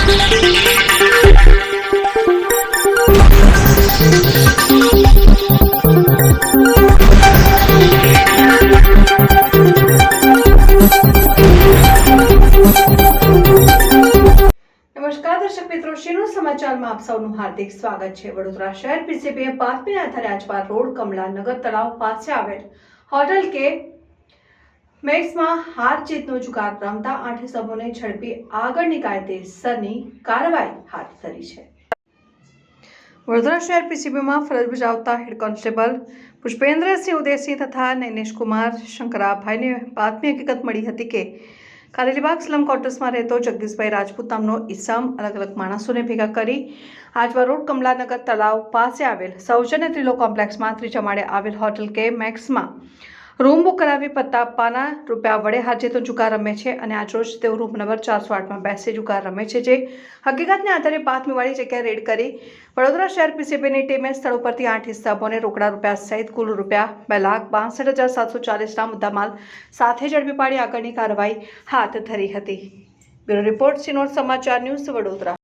નમસ્કાર દર્શક મિત્રો, શિનોર સમાચારમાં આપ સૌનું હાર્દિક સ્વાગત છે। વડોદરા શહેર પીસીબીએ બાતમીના આધારે આજવા રોડ કમલાનગર તળાવ પાસે આવેલ હોટલ કે મેક્સમાં હાર જીતનો જુગાર રમતા 8 ઇસમોને ઝડપી આગળની કાયદેસરની કાર્યવાહી હાથ ધરી છે। વડોદરા શહેર પીસીબીમાં ફરજ બજાવતા હેડ કોન્સ્ટેબલ પુષ્પેન્દ્રસિંહ ઉદયસિંહ તથા નૈનેશ કુમાર શંકરાભાઈને બાતમી હકીકત મળી હતી કે કારેલીબાગ સ્લમ ક્વાર્ટર્સમાં રહેતો જગદીશભાઈ રાજપૂત નામનો ઈસમ અલગ અલગ માણસોને ભેગા કરી આજવા રોડ કમલાનગર તળાવ પાસે આવેલ સૌજન્ય ત્રિલોક કોમ્પ્લેક્સમાં ત્રીજા માળે આવેલ હોટલ કે મેક્સમાં રૂમ બુક કરાવી પત્તા આપવાના રૂપિયા વડે હાર જીતનો જુગાર રમે છે અને આજરોજ તેઓ રૂમ નંબર 408માં બેસી જુગાર રમે છે। જે હકીકતને આધારે બાતમીવાળી જગ્યાએ રેડ કરી વડોદરા શહેર પીસીબીની ટીમે સ્થળ ઉપરથી 8 ઇસમોને રોકડા રૂપિયા સહિત કુલ રૂપિયા 2,62,740ના મુદ્દામાલ સાથે ઝડપી પાડી આગળની કાર્યવાહી હાથ ધરી હતી। બ્યુરો રિપોર્ટ, શિનોર સમાચાર ન્યૂઝ, વડોદરા।